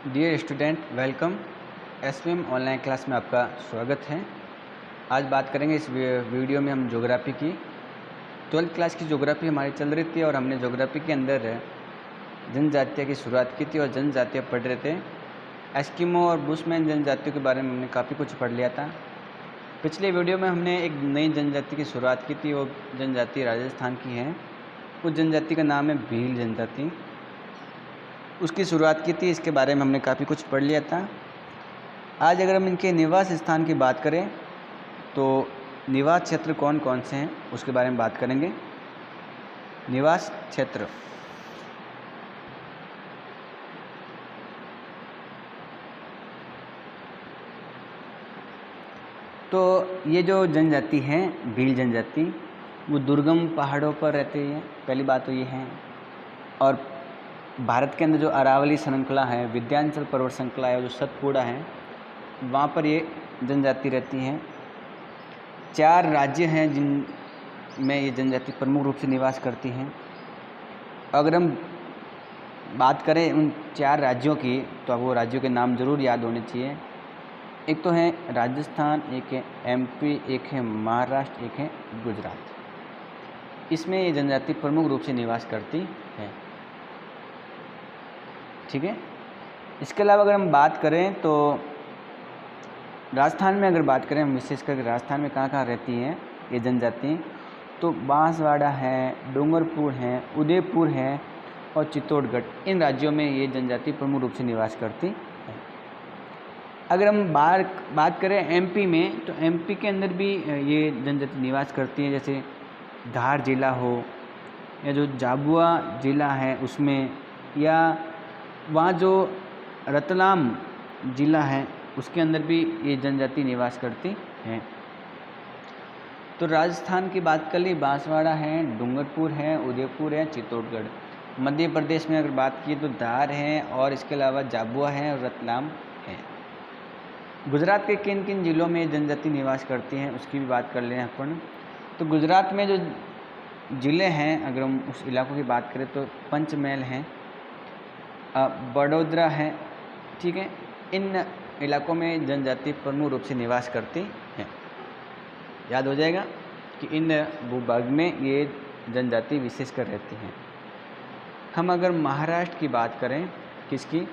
Dear student, welcome. SVM online class में आपका स्वागत है। आज बात करेंगे इस वीडियो में हम ज्योग्राफी की 12th क्लास की ज्योग्राफी हमारी चल रही थी और हमने ज्योग्राफी के अंदर जनजातियों की शुरुआत की थी और जनजातियाँ पढ़ रहे थे। एस्किमो और बुशमैन जनजातियों के बारे में हमने काफ़ी कुछ पढ़ लिया था। पिछले वीडियो में हमने एक नई जनजाति की शुरुआत की थी, वो जनजाति राजस्थान की है। उस जनजाति का नाम है भील जनजाति। उसकी शुरुआत की थी, इसके बारे में हमने काफ़ी कुछ पढ़ लिया था। आज अगर हम इनके निवास स्थान की बात करें तो निवास क्षेत्र कौन कौन से हैं उसके बारे में बात करेंगे। निवास क्षेत्र तो ये जो जनजाति है भील जनजाति, वो दुर्गम पहाड़ों पर रहती है, पहली बात तो ये है। और भारत के अंदर जो अरावली श्रृंखला है, विंध्याचल पर्वत श्रृंखला है, जो सतपुड़ा है, वहाँ पर ये जनजाति रहती हैं। 4 राज्य हैं जिनमें ये जनजाति प्रमुख रूप से निवास करती हैं। अगर हम बात करें उन 4 राज्यों की तो आपको राज्यों के नाम ज़रूर याद होने चाहिए। एक तो है राजस्थान, एक है एमपी, एक है महाराष्ट्र, एक है गुजरात। इसमें ये जनजाति प्रमुख रूप से निवास करती है। ठीक है। इसके अलावा अगर हम बात करें तो राजस्थान में अगर बात करें, विशेष करके राजस्थान में कहाँ कहाँ रहती हैं ये जनजाति, तो बांसवाड़ा है, डूंगरपुर है, उदयपुर है और चित्तौड़गढ़। इन राज्यों में ये जनजाति प्रमुख रूप से निवास करती है। अगर हम बात करें एमपी में, तो एमपी के अंदर भी ये जनजाति निवास करती है। जैसे धार जिला हो या जो झाबुआ जिला है उसमें, या वहाँ जो रतलाम जिला है उसके अंदर भी ये जनजाति निवास करती है। तो राजस्थान की बात कर ली, बांसवाड़ा है, डूंगरपुर है, उदयपुर है, चित्तौड़गढ़। मध्य प्रदेश में अगर बात की तो धार है और इसके अलावा झाबुआ है और रतलाम है। गुजरात के किन किन जिलों में जनजाति निवास करती हैं उसकी भी बात कर लें अपन। तो गुजरात में जो ज़िले हैं, अगर हम उस इलाकों की बात करें तो पंचमहल है, बड़ोदरा है। ठीक है। इन इलाकों में जनजाति प्रमुख रूप से निवास करती हैं। याद हो जाएगा कि इन भूभाग में ये जनजाति विशेषकर रहती हैं। हम अगर महाराष्ट्र की बात करें, किसकी,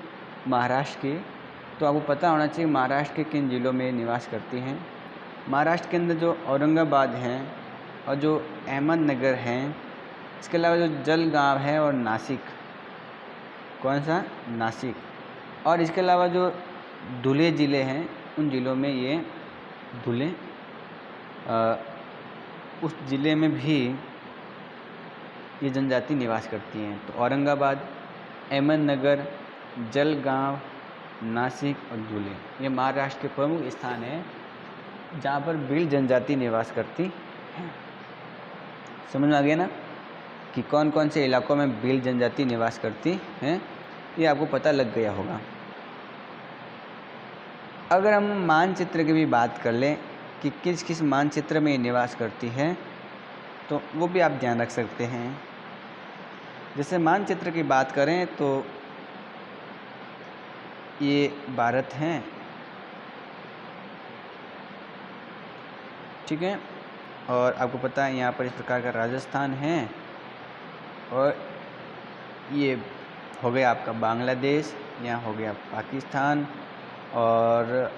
महाराष्ट्र की, तो आपको पता होना चाहिए महाराष्ट्र के किन जिलों में निवास करती हैं। महाराष्ट्र के अंदर जो औरंगाबाद है और जो अहमदनगर हैं, इसके अलावा जो जलगांव है और नासिक, कौन सा, नासिक, और इसके अलावा जो धुले ज़िले हैं उन ज़िलों में ये धुले, उस ज़िले में भी ये जनजाति निवास करती हैं। तो औरंगाबाद, अहमदनगर, जलगांव, नासिक और धुले, ये महाराष्ट्र के प्रमुख स्थान हैं जहाँ पर भील जनजाति निवास करती है। समझ में आ गया ना कि कौन कौन से इलाकों में भील जनजाति निवास करती हैं, ये आपको पता लग गया होगा। अगर हम मानचित्र की भी बात कर लें कि किस किस मानचित्र में निवास करती है, तो वो भी आप ध्यान रख सकते हैं। जैसे मानचित्र की बात करें तो ये भारत हैं, ठीक है, और आपको पता है यहाँ पर इस प्रकार का राजस्थान है, और ये हो गया आपका बांग्लादेश, यहाँ हो गया पाकिस्तान, और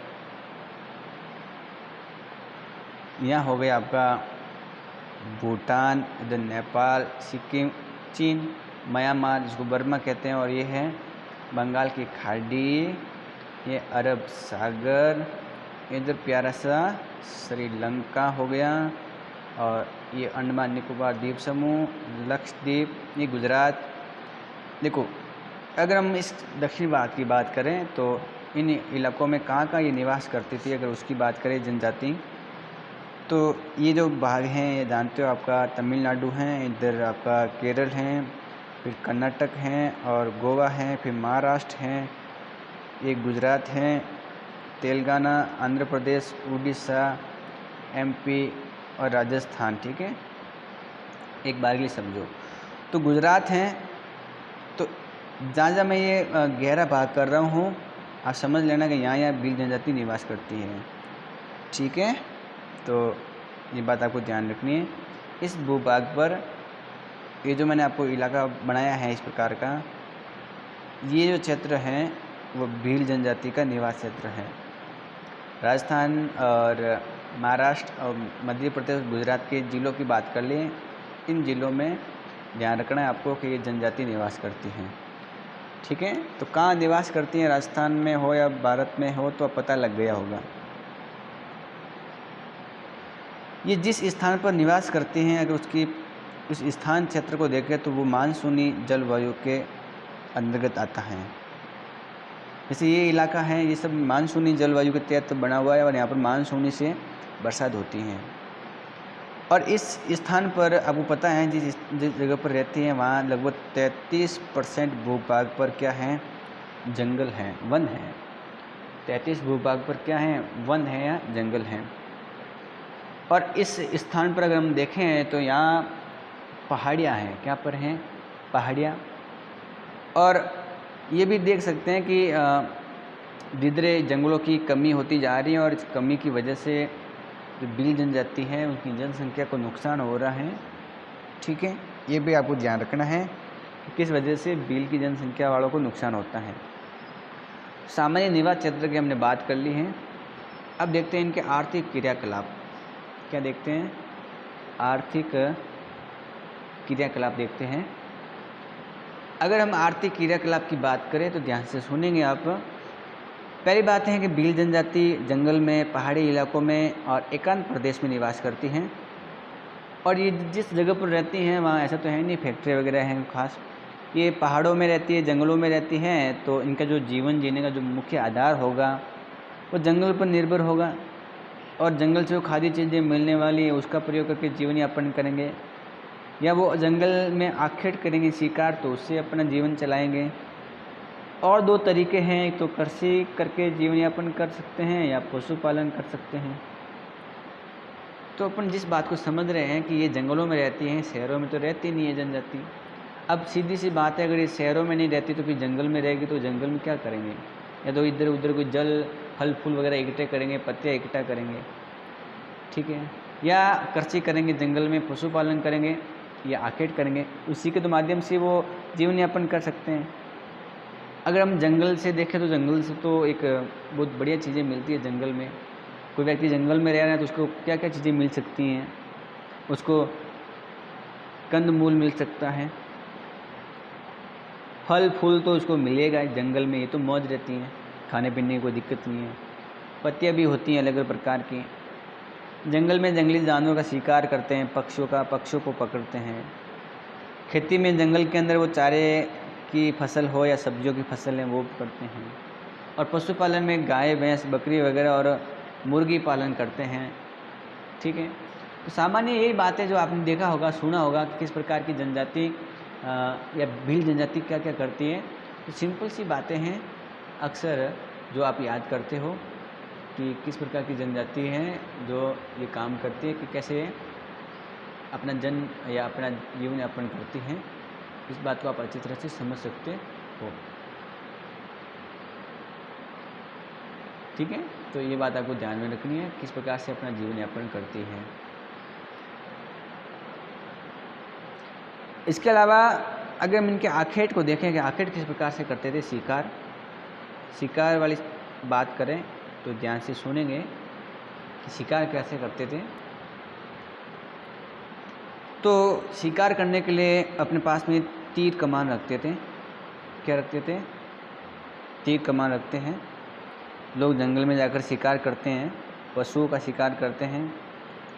यहाँ हो गया आपका भूटान, इधर नेपाल, सिक्किम, चीन, म्यांमार जिसको बर्मा कहते हैं, और ये है बंगाल की खाड़ी, ये अरब सागर, इधर प्यारा सा श्रीलंका हो गया, और ये अंडमान निकोबार द्वीप समूह, लक्षद्वीप, ये गुजरात। देखो, अगर हम इस दक्षिण भारत की बात करें तो इन इलाकों में कहाँ कहाँ ये निवास करती थी, अगर उसकी बात करें जनजाति, तो ये जो भाग हैं ये जानते हो, आपका तमिलनाडु हैं, इधर आपका केरल हैं, फिर कर्नाटक हैं और गोवा हैं, फिर महाराष्ट्र हैं, ये गुजरात हैं, तेलंगाना, आंध्र प्रदेश, उड़ीसा, एमपी और राजस्थान। ठीक है, एक बार के लिए समझो। तो गुजरात हैं, तो जहाँ जहाँ मैं ये गहरा भाग कर रहा हूँ, आप समझ लेना कि यहाँ यहाँ भील जनजाति निवास करती है। ठीक है, तो ये बात आपको ध्यान रखनी है। इस भूभाग पर ये जो मैंने आपको इलाका बनाया है इस प्रकार का, ये जो क्षेत्र है वो भील जनजाति का निवास क्षेत्र है। राजस्थान और महाराष्ट्र और मध्य प्रदेश गुजरात के ज़िलों की बात कर लें, इन ज़िलों में ध्यान रखना है आपको कि ये जनजाति निवास करती हैं। ठीक है, तो कहाँ निवास करती हैं, राजस्थान में हो या भारत में हो, तो अब पता लग गया होगा। ये जिस स्थान पर निवास करती हैं, अगर उसकी उस स्थान क्षेत्र को देखें तो वो मानसूनी जलवायु के अंतर्गत आता है। जैसे ये इलाका है, ये सब मानसूनी जलवायु के तहत बना हुआ है और यहाँ पर मानसूनी से बरसात होती है। और इस स्थान पर आपको पता है जिस जगह पर रहती हैं वहाँ लगभग 33% भूभाग पर क्या है, जंगल है, वन है। 33 भूभाग पर क्या है, वन है या जंगल है। और इस स्थान पर अगर हम देखें तो यहाँ पहाड़ियाँ हैं, क्या पर हैं, पहाड़ियाँ। और ये भी देख सकते हैं कि धीरे धीरे जंगलों की कमी होती जा रही है और इस कमी की वजह से जो भील जनजाति है उनकी जनसंख्या को नुकसान हो रहा है। ठीक है, ये भी आपको ध्यान रखना है कि किस वजह से भील की जनसंख्या वालों को नुकसान होता है। सामान्य निवास क्षेत्र की हमने बात कर ली है। अब देखते हैं इनके आर्थिक क्रियाकलाप। क्या देखते हैं, आर्थिक क्रियाकलाप देखते हैं। अगर हम आर्थिक क्रियाकलाप की बात करें तो ध्यान से सुनेंगे आप। पहली बात है कि भील जनजाति जंगल में, पहाड़ी इलाकों में और एकांत प्रदेश में निवास करती हैं। और ये जिस जगह पर रहती हैं वहाँ ऐसा तो है नहीं फैक्ट्री वगैरह हैं खास, ये पहाड़ों में रहती है, जंगलों में रहती हैं। तो इनका जो जीवन जीने का जो मुख्य आधार होगा वो जंगल पर निर्भर होगा और जंगल से जो खाद्य चीज़ें मिलने वाली है उसका प्रयोग करके जीवन यापन करेंगे, या वो जंगल में आखेट करेंगे शिकार, तो उससे अपना जीवन चलाएंगे। और दो तरीके हैं, एक तो कृषि करके जीवन यापन कर सकते हैं या पशुपालन कर सकते हैं। तो अपन जिस बात को समझ रहे हैं कि ये जंगलों में रहती हैं, शहरों में तो रहती नहीं है जनजाति। अब सीधी सी बात है, अगर ये शहरों में नहीं रहती तो फिर जंगल में रहेगी, तो जंगल में क्या करेंगे, या तो इधर उधर कोई जल फल फूल वगैरह इकट्ठे करेंगे, पत्तियाँ इकट्ठा करेंगे। ठीक है, या कृषि करेंगे, जंगल में पशुपालन करेंगे या आखेट करेंगे, उसी के तो माध्यम से वो जीवन यापन कर सकते हैं। अगर हम जंगल से देखें तो जंगल से तो एक बहुत बढ़िया चीज़ें मिलती है जंगल में। कोई व्यक्ति जंगल में रह रहा है तो उसको क्या क्या चीज़ें मिल सकती हैं, उसको कंद मूल मिल सकता है, फल फूल तो उसको मिलेगा जंगल में, ये तो मौज रहती हैं, खाने पीने की कोई दिक्कत नहीं है। पत्तियाँ भी होती हैं अलग अलग प्रकार की। जंगल में जंगली जानवरों का शिकार करते हैं, पक्षियों को पकड़ते हैं। खेती में जंगल के अंदर वो चारे की फसल हो या सब्जियों की फसल है वो करते हैं। और पशुपालन में गाय भैंस बकरी वगैरह और मुर्गी पालन करते हैं। ठीक है, तो सामान्य यही बातें जो आपने देखा होगा, सुना होगा कि किस प्रकार की जनजाति या भील जनजाति क्या क्या करती है। तो सिंपल सी बातें हैं अक्सर जो आप याद करते हो कि किस प्रकार की जनजाति है जो ये काम करती है, कि कैसे अपना जन या अपना जीवन यापन करती हैं। इस बात को आप अच्छी तरह से समझ सकते हो। ठीक है, तो ये बात आपको ध्यान में रखनी है, किस प्रकार से अपना जीवन यापन करती है। इसके अलावा अगर हम इनके आखेट को देखें कि आखेट किस प्रकार से करते थे, शिकार वाली बात करें तो ध्यान से सुनेंगे कि शिकार कैसे करते थे। तो शिकार करने के लिए अपने पास में तीर कमान रखते थे। क्या रखते थे, तीर कमान रखते हैं। लोग जंगल में जाकर शिकार करते हैं, पशुओं का शिकार करते हैं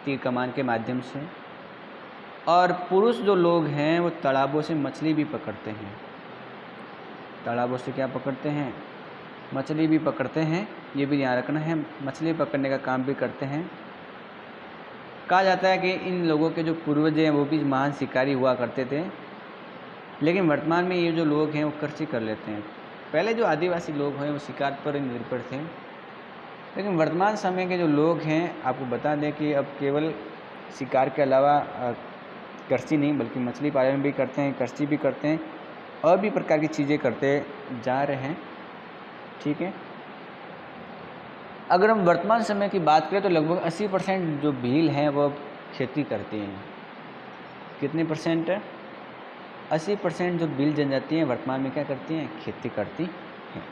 तीर कमान के माध्यम से। और पुरुष जो लोग हैं वो तालाबों से मछली भी पकड़ते हैं। तालाबों से क्या पकड़ते हैं, मछली भी पकड़ते हैं। ये भी ध्यान रखना है, मछली पकड़ने का काम भी करते हैं। कहा जाता है कि इन लोगों के जो पूर्वज हैं वो भी महान शिकारी हुआ करते थे, लेकिन वर्तमान में ये जो लोग हैं वो कृषि कर लेते हैं। पहले जो आदिवासी लोग हैं वो शिकार पर निर्भर थे, लेकिन वर्तमान समय के जो लोग हैं, आपको बता दें कि अब केवल शिकार के अलावा कृषि नहीं बल्कि मछली पालन भी करते हैं, कृषि भी करते हैं। और भी प्रकार की चीज़ें करते जा रहे हैं। ठीक है, अगर हम वर्तमान समय की बात करें तो लगभग 80% जो भील हैं वो खेती करती हैं। कितने परसेंट? 80% जो भील जनजाति हैं वर्तमान में क्या करती हैं? खेती करती हैं।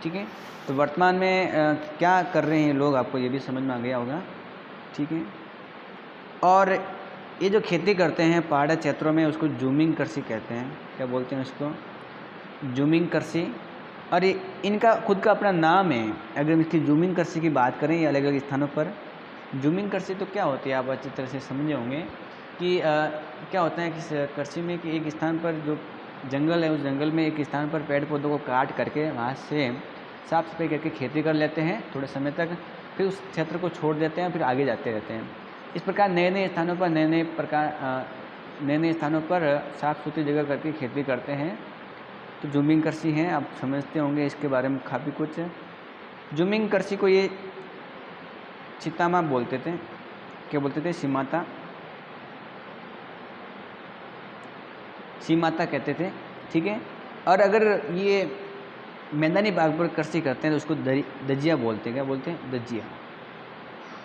ठीक है, तो वर्तमान में क्या कर रहे हैं लोग, आपको ये भी समझ में आ गया होगा। ठीक है, और ये जो खेती करते हैं पहाड़ी क्षेत्रों में उसको जूमिंग कृषि कहते हैं। क्या बोलते हैं उसको? जूमिंग कृषि। और ये इनका खुद का अपना नाम है। अगर हम इसकी जूमिंग कृषि की बात करें ये अलग अलग स्थानों पर जूमिंग कृषि तो क्या होती है आप अच्छी तरह से समझे होंगे कि क्या होता है कि कृषि में कि एक स्थान पर जो जंगल है उस जंगल में एक स्थान पर पेड़ पौधों को काट करके वहाँ से साफ सफाई करके खेती कर लेते हैं थोड़े समय तक, फिर उस क्षेत्र को छोड़ देते हैं, फिर आगे जाते रहते हैं। इस प्रकार नए नए स्थानों पर नए नए स्थानों पर साफ़ सुथरी जगह करके खेती करते हैं। तो जूमिंग कृषि है, आप समझते होंगे इसके बारे में काफ़ी कुछ। जूमिंग कृषि को ये चितामा बोलते थे। क्या बोलते थे? सीमाता कहते थे। ठीक है, और अगर ये मैदानी भाग पर कृषि करते हैं तो उसको दजिया बोलते हैं। क्या बोलते हैं? दजिया।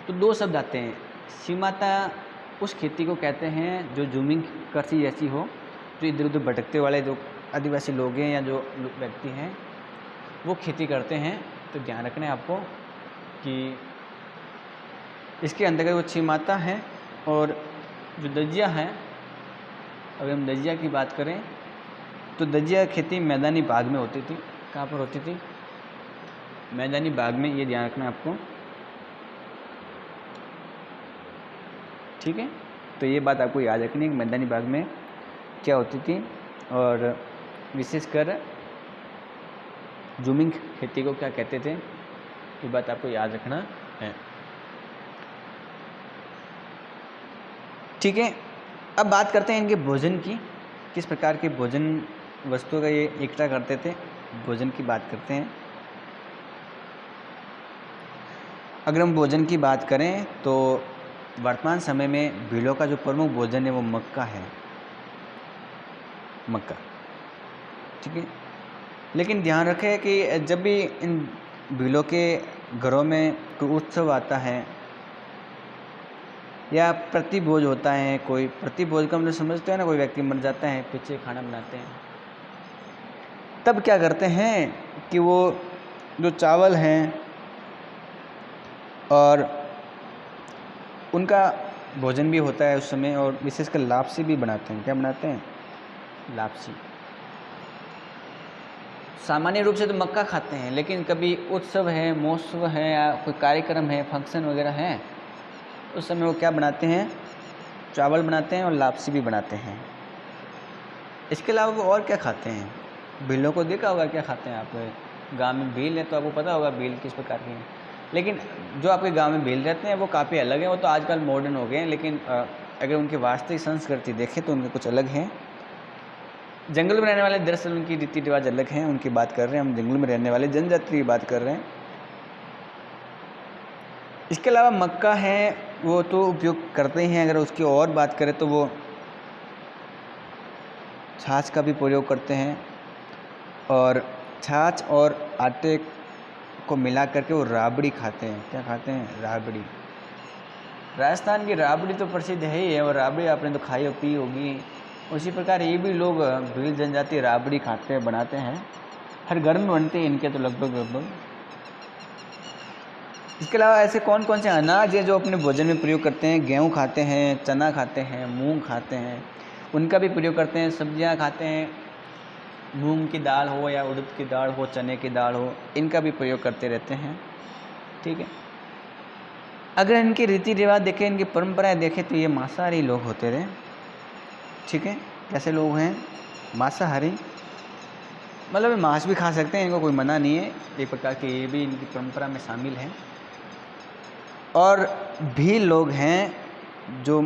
तो दो शब्द आते हैं। सीमाता उस खेती को कहते हैं जो जूमिंग कृषि जैसी हो, जो इधर उधर भटकते वाले जो आदिवासी लोग हैं या जो व्यक्ति हैं वो खेती करते हैं। तो ध्यान रखना है आपको कि इसके अंतर्गत वो सीमाता है। और जो दजिया है, अगर हम दजिया की बात करें तो दजिया खेती मैदानी भाग में होती थी। कहाँ पर होती थी? मैदानी भाग में, ये ध्यान रखना है आपको। ठीक है, तो ये बात आपको याद रखनी है कि मैदानी भाग में क्या होती थी, और विशेषकर जूमिंग खेती को क्या कहते थे, ये बात आपको याद रखना है। ठीक है, अब बात करते हैं इनके भोजन की। किस प्रकार के भोजन वस्तुओं का ये इकट्ठा करते थे, भोजन की बात करते हैं। अगर हम भोजन की बात करें तो वर्तमान समय में भीलों का जो प्रमुख भोजन है वो मक्का है। मक्का। ठीक है, लेकिन ध्यान रखें कि जब भी इन भीलों के घरों में कोई उत्सव आता है या प्रतिभोज होता है, कोई प्रतिभोज का मतलब समझते हैं ना, कोई व्यक्ति मर जाता है, पीछे खाना बनाते हैं, तब क्या करते हैं कि वो जो चावल हैं और उनका भोजन भी होता है उस समय, और विशेषकर लापसी भी बनाते हैं। क्या बनाते हैं? लापसी। सामान्य रूप से तो मक्का खाते हैं, लेकिन कभी उत्सव है, महोत्सव है या कोई कार्यक्रम है, फंक्शन वगैरह है, उस समय वो क्या बनाते हैं? चावल बनाते हैं और लापसी भी बनाते हैं। इसके अलावा वो और क्या खाते हैं? भीलों को देखा होगा क्या खाते हैं आप। गांव में भील है तो आपको पता होगा भील किस प्रकार के हैं, लेकिन जो आपके गांव में भील रहते हैं वो काफ़ी अलग हैं। वो तो आजकल मॉडर्न हो गए हैं, लेकिन अगर उनकी वास्तविक संस्कृति देखें तो उनके कुछ अलग हैं। जंगल में रहने वाले दरअसल उनकी रीति रिवाज अलग हैं, उनकी बात कर रहे हैं हम। जंगल में रहने वाले जनजाति की बात कर रहे हैं। इसके अलावा मक्का है वो तो उपयोग करते हैं। अगर उसकी और बात करें तो वो छाछ का भी प्रयोग करते हैं, और छाछ और आटे को मिला करके वो राबड़ी खाते हैं। क्या खाते हैं? राबड़ी। राजस्थान की राबड़ी तो प्रसिद्ध है ही है, और राबड़ी आपने तो खाई और पी होगी। उसी प्रकार ये भी लोग भील जनजाति राबड़ी खाते हैं, बनाते हैं। हर घर में बनते हैं इनके तो लगभग। इसके अलावा ऐसे कौन कौन से अनाज है जो अपने भोजन में प्रयोग करते हैं? गेहूँ खाते हैं, चना खाते हैं, मूंग खाते हैं, उनका भी प्रयोग करते हैं। सब्जियां खाते हैं, मूंग की दाल हो या उड़द की दाल हो, चने की दाल हो, इनका भी प्रयोग करते रहते हैं। ठीक है, अगर इनके रीति रिवाज देखें, इनकी परंपराएं देखें तो ये मांसाहारी लोग होते रहे। ठीक है, कैसे लोग हैं? मांसाहारी, मतलब मांस भी खा सकते हैं, इनको कोई मना नहीं है। एक प्रकार के ये भी इनकी परंपरा में शामिल है। और भी लोग हैं जो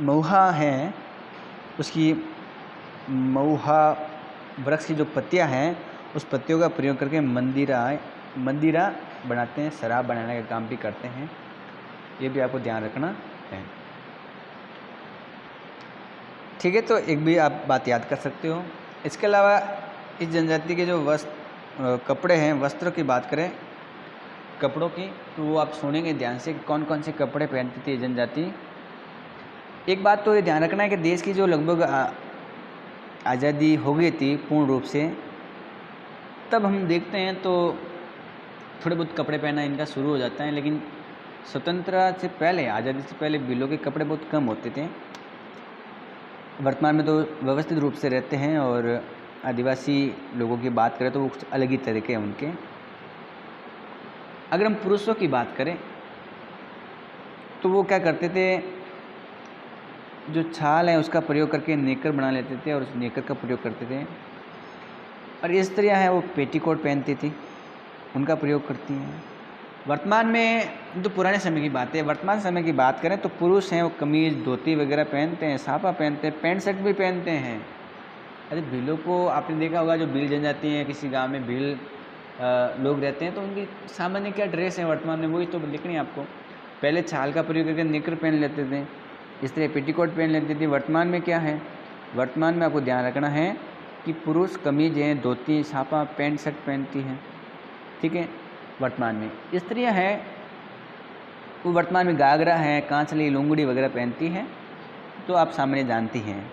महुआ हैं, उसकी महुआ वृक्ष की जो पत्तियां हैं उस पत्तियों का प्रयोग करके मंदिरा बनाते हैं, शराब बनाने का काम भी करते हैं। ये भी आपको ध्यान रखना है। ठीक है, तो एक भी आप बात याद कर सकते हो। इसके अलावा इस जनजाति के जो कपड़े हैं, वस्त्रों की बात करें कपड़ों की, तो वो आप सुनेंगे ध्यान से कि कौन कौन से कपड़े पहनती थी ये जनजाति। एक बात तो ये ध्यान रखना है कि देश की जो लगभग आज़ादी हो गई थी पूर्ण रूप से, तब हम देखते हैं तो थोड़े बहुत कपड़े पहनना इनका शुरू हो जाता है, लेकिन स्वतंत्रता से पहले, आज़ादी से पहले बिलों के कपड़े बहुत कम होते थे। वर्तमान में तो व्यवस्थित रूप से रहते हैं, और आदिवासी लोगों की बात करें तो वो कुछ अलग ही तरीके हैं उनके। अगर हम पुरुषों की बात करें तो वो क्या करते थे, जो छाल है उसका प्रयोग करके नेकर बना लेते थे और उस नेकर का प्रयोग करते थे। और स्त्रियां हैं वो पेटीकोट पहनती थी, उनका प्रयोग करती हैं। वर्तमान में जो पुराने समय की बात है, वर्तमान समय की बात करें तो पुरुष हैं वो कमीज़ धोती वगैरह पहनते हैं, साफा पहनते हैं, पैंट शर्ट भी पहनते हैं। अरे भीलों को आपने देखा होगा, जो भील जनजाति है, किसी गांव में भील लोग रहते हैं तो उनकी सामान्य क्या ड्रेस है वर्तमान में, वही तो लिखनी है आपको। पहले छाल का प्रयोग करके निकर पहन लेते थे, इस तरह पेटीकोट पहन लेती थी। वर्तमान में क्या है, वर्तमान में आपको ध्यान रखना है कि पुरुष कमीज हैं, धोती, साफा, पैंट शर्ट पहनती हैं। ठीक है, वर्तमान में स्त्रियां हैं वो वर्तमान में घाघरा है, कांचली, लुंगड़ी वगैरह पहनती हैं, तो आप सामान्य जानती हैं।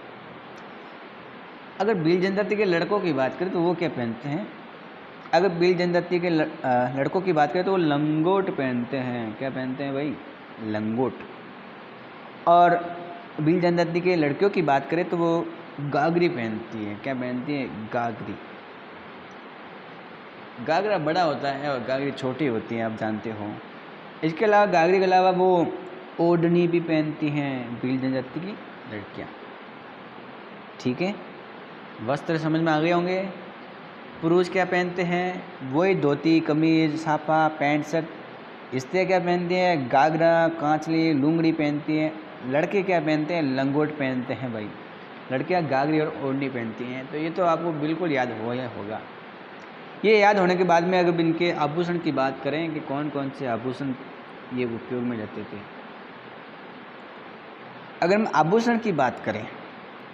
अगर भील जनजाति के लड़कों की बात करें तो वो क्या पहनते हैं, अगर भील जनजाति के लड़कों की बात करें तो वो लंगोट पहनते हैं। क्या पहनते हैं भाई, लंगोट। और भील जनजाति के लड़कियों की बात करें तो वो गागरी पहनती है। क्या पहनती है, गागरी। गागरा बड़ा होता है और गागरी छोटी होती है, आप जानते हो। इसके अलावा गागरी के अलावा वो ओढ़नी भी पहनती हैं भील जनजाति की लड़कियां। ठीक है, वस्त्र समझ में आ गए होंगे। पुरुष क्या पहनते हैं, वही धोती, कमीज, साफा, पैंट शर्ट। स्त्रियाँ क्या पहनती हैं, गागरा, कांचली, लुंगड़ी पहनती हैं। लड़के क्या पहनते हैं, लंगोट पहनते हैं भाई। लड़कियां गागरी और ओढ़नी पहनती हैं। तो ये तो आपको बिल्कुल याद होगा। ये याद होने के बाद में अगर इनके आभूषण की बात करें कि कौन कौन से आभूषण ये उपयोग में जाते थे। अगर हम आभूषण की बात करें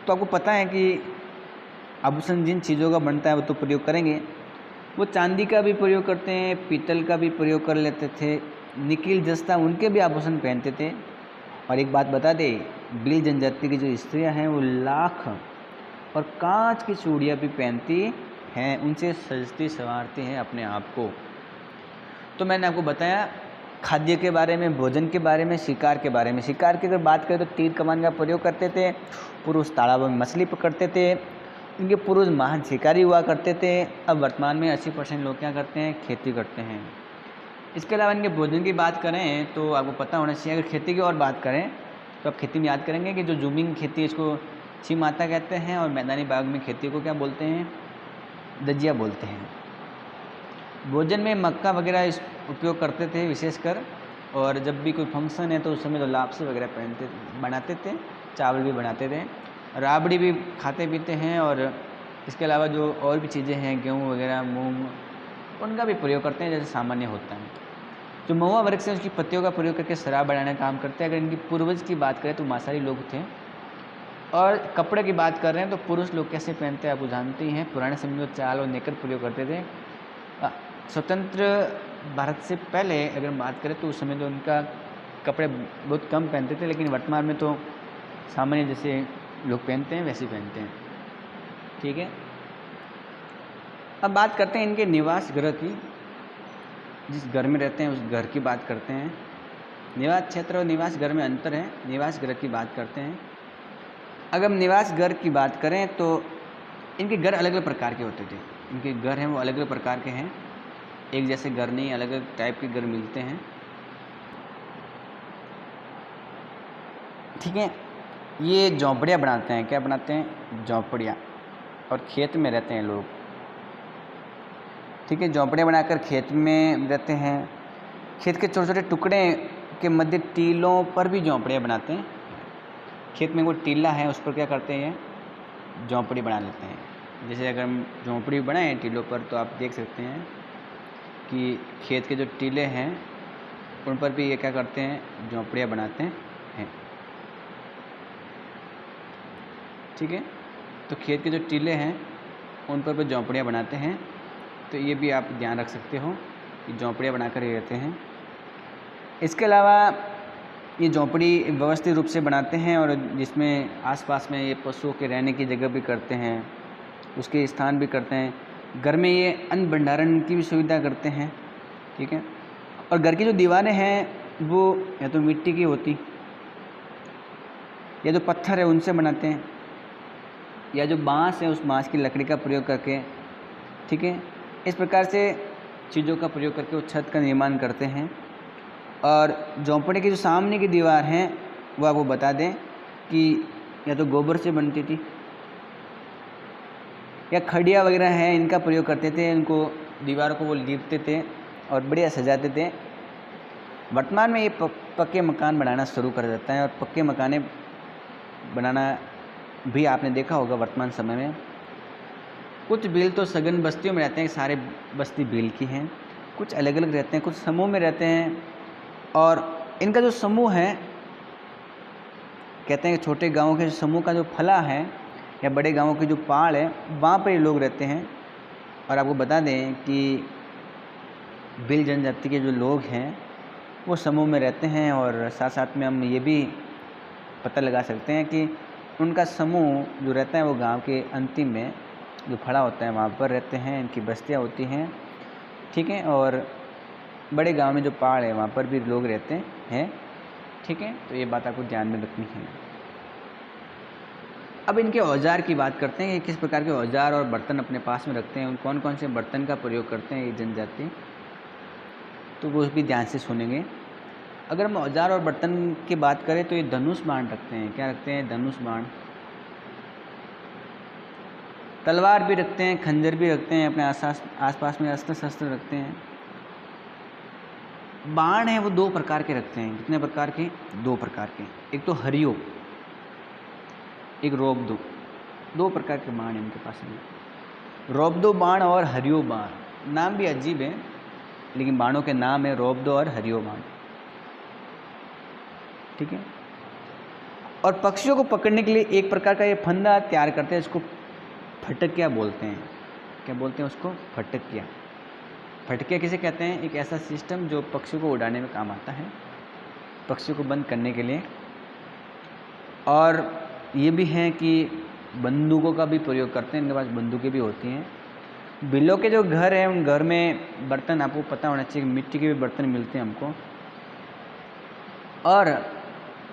तो आपको पता है कि आभूषण जिन चीज़ों का बनता है वो तो प्रयोग करेंगे। वो चांदी का भी प्रयोग करते हैं, पीतल का भी प्रयोग कर लेते थे, निकिल जस्ता उनके भी आभूषण पहनते थे। और एक बात बता दें, भील जनजाति की जो स्त्रियां हैं वो लाख और कांच की चूड़ियाँ भी पहनती हैं, उनसे सजती संवारती हैं अपने आप को। तो मैंने आपको बताया खाद्य के बारे में, भोजन के बारे में, शिकार के बारे में। शिकार की अगर बात करें तो तीर कमान का प्रयोग करते थे, पुरुष तालाबों में मछली पकड़ते थे, इनके पुरुष महान शिकारी हुआ करते थे। अब वर्तमान में 80% लोग क्या करते हैं, खेती करते हैं। इसके अलावा इनके भोजन की बात करें तो आपको पता होना चाहिए। अगर खेती की और बात करें तो आप खेती में याद करेंगे कि जो जूमिंग खेती है इसको छी माता कहते हैं, और मैदानी बाग में खेती को क्या बोलते हैं, दजिया बोलते हैं। भोजन में मक्का वगैरह इस उपयोग करते थे विशेषकर, और जब भी कोई फंक्शन है तो उस समय तो लापसी वगैरह बनाते थे, चावल भी बनाते थे, राबड़ी भी खाते पीते हैं। और इसके अलावा जो और भी चीज़ें हैं, गेहूँ वगैरह, मूंग, उनका भी प्रयोग करते हैं जैसे सामान्य होता है। जो महुआ वृक्ष है उसकी पत्तियों का प्रयोग करके शराब बनाने का काम करते हैं। अगर इनकी पूर्वज की बात करें तो मांसाहारी लोग थे। और कपड़े की बात कर रहे हैं तो पुरुष लोग कैसे पहनते हैं आप जानते ही हैं। पुराने समय में चाल और नेकर प्रयोग करते थे। स्वतंत्र भारत से पहले अगर बात करें तो उस समय तो उनका कपड़े बहुत कम पहनते थे, लेकिन वर्तमान में तो सामान्य जैसे लोग पहनते हैं वैसे पहनते हैं। ठीक है, अब बात करते हैं इनके निवास गृह की। जिस घर में रहते हैं उस घर की बात करते हैं। निवास क्षेत्र और निवास घर में अंतर है। निवास गृह की बात करते हैं। अगर हम निवास घर की बात करें तो इनके घर अलग अलग प्रकार के होते थे। इनके घर हैं वो अलग अलग प्रकार के हैं, एक जैसे घर नहीं, अलग अलग टाइप के घर मिलते हैं। ठीक है, ये झोंपड़ियाँ बनाते हैं। क्या बनाते हैं, झोंपड़ियाँ, और खेत में रहते हैं लोग। ठीक है, झोंपड़ियाँ बनाकर खेत में रहते हैं। खेत के छोटे छोटे टुकड़े के मध्य टीलों पर भी झोंपड़ियाँ बनाते हैं। खेत में वो टीला है उस पर क्या करते हैं, झोंपड़ी बना लेते हैं। जैसे अगर हम झोंपड़ी बनाएं टीलों पर तो आप देख सकते हैं कि खेत के जो टीले हैं उन पर भी ये क्या करते हैं, झोंपड़ियाँ बनाते हैं। ठीक है। तो खेत के जो टीले हैं उन पर झोंपड़ियाँ बनाते हैं, तो ये भी आप ध्यान रख सकते हो कि झोंपड़ियाँ बनाकर ही रहते हैं। इसके अलावा ये झोंपड़ी व्यवस्थित रूप से बनाते हैं और जिसमें आसपास में ये पशुओं के रहने की जगह भी करते हैं, उसके स्थान भी करते हैं। घर में ये अन्न भंडारण की भी सुविधा करते हैं, ठीक है। और घर की जो दीवारें हैं वो या तो मिट्टी की होती या जो पत्थर है उनसे बनाते हैं, या जो बांस है उस बांस की लकड़ी का प्रयोग करके, ठीक है। इस प्रकार से चीज़ों का प्रयोग करके वो छत का निर्माण करते हैं। और झोंपड़े की जो सामने की दीवार है वो आपको बता दें कि या तो गोबर से बनती थी या खड़िया वगैरह हैं इनका प्रयोग करते थे। इनको दीवारों को वो लीपते थे और बढ़िया सजाते थे। वर्तमान में ये पक्के मकान बनाना शुरू कर देता है और पक्के मकाने बनाना भी आपने देखा होगा वर्तमान समय में। कुछ भील तो सघन बस्तियों में रहते हैं, सारे बस्ती भील की हैं। कुछ अलग अलग रहते हैं, कुछ समूह में रहते हैं। और इनका जो समूह है, कहते हैं कि छोटे गांवों के समूह का जो फला है या बड़े गांवों की जो पहाड़ है वहाँ पर ये लोग रहते हैं। और आपको बता दें कि भील जनजाति के जो लोग हैं वो समूह में रहते हैं। और साथ साथ में हम ये भी पता लगा सकते हैं कि उनका समूह जो रहता है वो गांव के अंतिम में जो फड़ा होता है वहाँ पर रहते हैं, इनकी बस्तियाँ होती हैं, ठीक है। और बड़े गांव में जो पहाड़ है वहाँ पर भी लोग रहते हैं, ठीक है। तो ये बात आपको ध्यान में रखनी है। अब इनके औजार की बात करते हैं कि किस प्रकार के औजार और बर्तन अपने पास में रखते हैं, उन कौन कौन से बर्तन का प्रयोग करते हैं ये जनजाति, तो वो भी ध्यान से सुनेंगे। अगर हम औजार और बर्तन की बात करें तो ये धनुष बाण रखते हैं। क्या रखते हैं? धनुष बाण। तलवार भी रखते हैं, खंजर भी रखते हैं, अपने आसपास में अस्त्र शस्त्र रखते हैं। बाण है वो दो प्रकार के रखते हैं। कितने प्रकार के? दो प्रकार के। एक तो हरियो, एक रोबदो। दो प्रकार के बाण है इनके पास में, रोबदो बाण और हरियो बाण। नाम भी अजीब है लेकिन बाणों के नाम है रोबदो और हरियो बाण, ठीक है। और पक्षियों को पकड़ने के लिए एक प्रकार का ये फंदा तैयार करते हैं, इसको फटकिया बोलते हैं। क्या बोलते हैं उसको? फटकिया। फटकिया किसे कहते हैं? एक ऐसा सिस्टम जो पक्षियों को उड़ाने में काम आता है, पक्षियों को बंद करने के लिए। और ये भी है कि बंदूकों का भी प्रयोग करते हैं, इनके पास बंदूकें भी होती हैं। बिल्लों के जो घर हैं उन घर में बर्तन आपको पता होना चाहिए, मिट्टी के भी बर्तन मिलते हैं हमको। और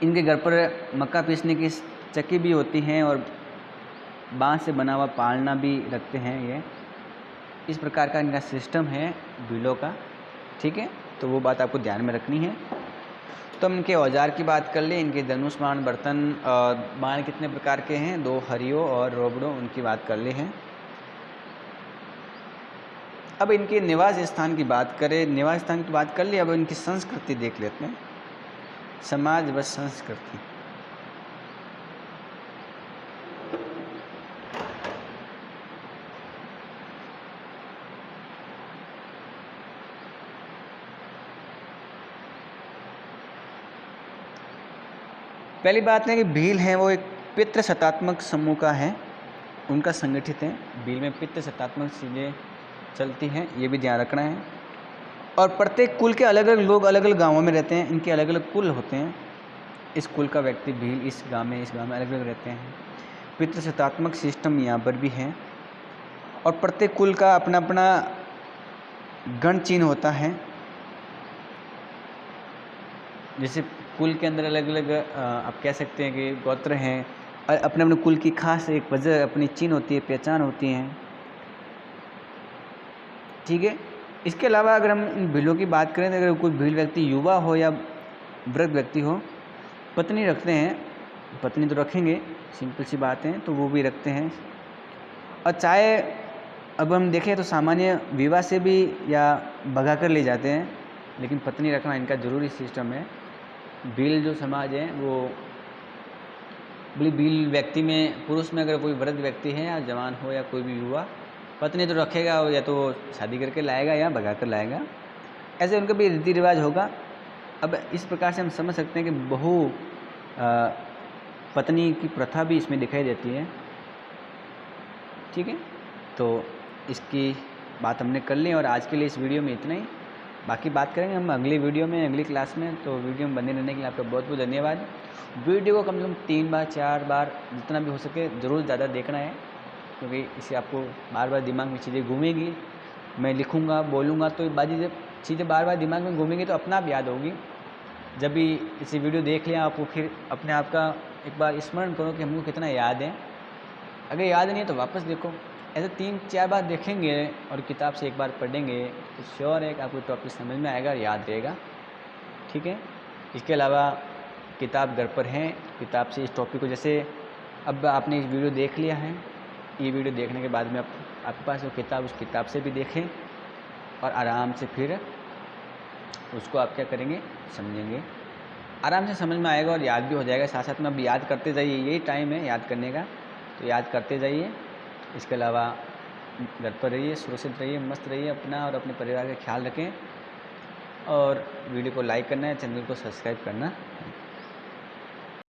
इनके घर पर मक्का पीसने की चक्की भी होती हैं और बांस से बना हुआ पालना भी रखते हैं ये। इस प्रकार का इनका सिस्टम है बिलों का, ठीक है। तो वो बात आपको ध्यान में रखनी है। तो हम इनके औजार की बात कर ले। इनके धनुष बाण, बर्तन और बाण कितने प्रकार के हैं? दो, हरियो और रोबड़ो, उनकी बात कर ले हैं। अब इनके निवास स्थान की बात करें। निवास स्थान की बात कर ली, अब इनकी संस्कृति देख लेते हैं। समाज व संस्कृति। पहली बात है कि भील है वो एक पितृ सत्तात्मक समूह का है, उनका संगठित है। भील में पितृ सत्तात्मक चीज़ें चलती हैं, ये भी ध्यान रखना है। और प्रत्येक कुल के अलग अलग लोग अलग अलग गांवों में रहते हैं, इनके अलग अलग कुल होते हैं। इस कुल का व्यक्ति भील इस गांव में अलग अलग रहते हैं। पितृ सत्तात्मक सिस्टम यहाँ पर भी है। और प्रत्येक कुल का अपना अपना गण चिन्ह होता है। जैसे कुल के अंदर अलग अलग आप कह सकते हैं कि गोत्र हैं, और अपने अपने कुल की खास एक वजह, अपनी चिन्ह होती है, पहचान होती है, ठीक है। इसके अलावा अगर हम इन भीलों की बात करें तो अगर कोई भील व्यक्ति युवा हो या वृद्ध व्यक्ति हो, पत्नी रखते हैं। पत्नी तो रखेंगे, सिंपल सी बात है, तो वो भी रखते हैं। और चाहे अब हम देखें तो सामान्य विवाह से भी या भगा कर ले जाते हैं, लेकिन पत्नी रखना इनका ज़रूरी सिस्टम है। भील जो समाज है वो भील व्यक्ति में, पुरुष में अगर कोई वृद्ध व्यक्ति है या जवान हो या कोई भी युवा, पत्नी तो रखेगा, या तो शादी करके लाएगा या भगा कर लाएगा। ऐसे उनका भी रीति रिवाज होगा। अब इस प्रकार से हम समझ सकते हैं कि पत्नी की प्रथा भी इसमें दिखाई देती है। ठीक है, तो इसकी बात हमने कर ली और आज के लिए इस वीडियो में इतना ही। बाकी बात करेंगे हम अगली वीडियो में, अगली क्लास में। तो वीडियो में बने रहने के लिए आपका बहुत बहुत धन्यवाद। वीडियो को कम से कम 3 बार 4 बार जितना भी हो सके ज़रूर ज़्यादा देखना है, क्योंकि इससे आपको बार बार दिमाग में चीज़ें घूमेंगी। मैं लिखूँगा बोलूँगा तो बाजी जब चीज़ें बार बार दिमाग में घूमेंगी तो अपना आप याद होगी। जब भी इसे वीडियो देख लिया आपको फिर अपने आप का एक बार स्मरण करो कि हमको कितना याद है। अगर याद नहीं है तो वापस देखो। ऐसे 3-4 बार देखेंगे और किताब से एक बार पढ़ेंगे तो श्योर है कि आपको टॉपिक समझ में आएगा और याद रहेगा। ठीक है, इसके अलावा किताब घर पर है, किताब से इस टॉपिक को, जैसे अब आपने इस वीडियो देख लिया है, ये वीडियो देखने के बाद में आपके पास वो किताब, उस किताब से भी देखें और आराम से फिर उसको आप क्या करेंगे, समझेंगे। आराम से समझ में आएगा और याद भी हो जाएगा। साथ साथ में अब याद करते जाइए, यही टाइम है याद करने का, तो याद करते जाइए। इसके अलावा घर पर रहिए, सुरक्षित रहिए, मस्त रहिए, अपना और अपने परिवार का ख्याल रखें और वीडियो को लाइक करना है, चैनल को सब्सक्राइब करना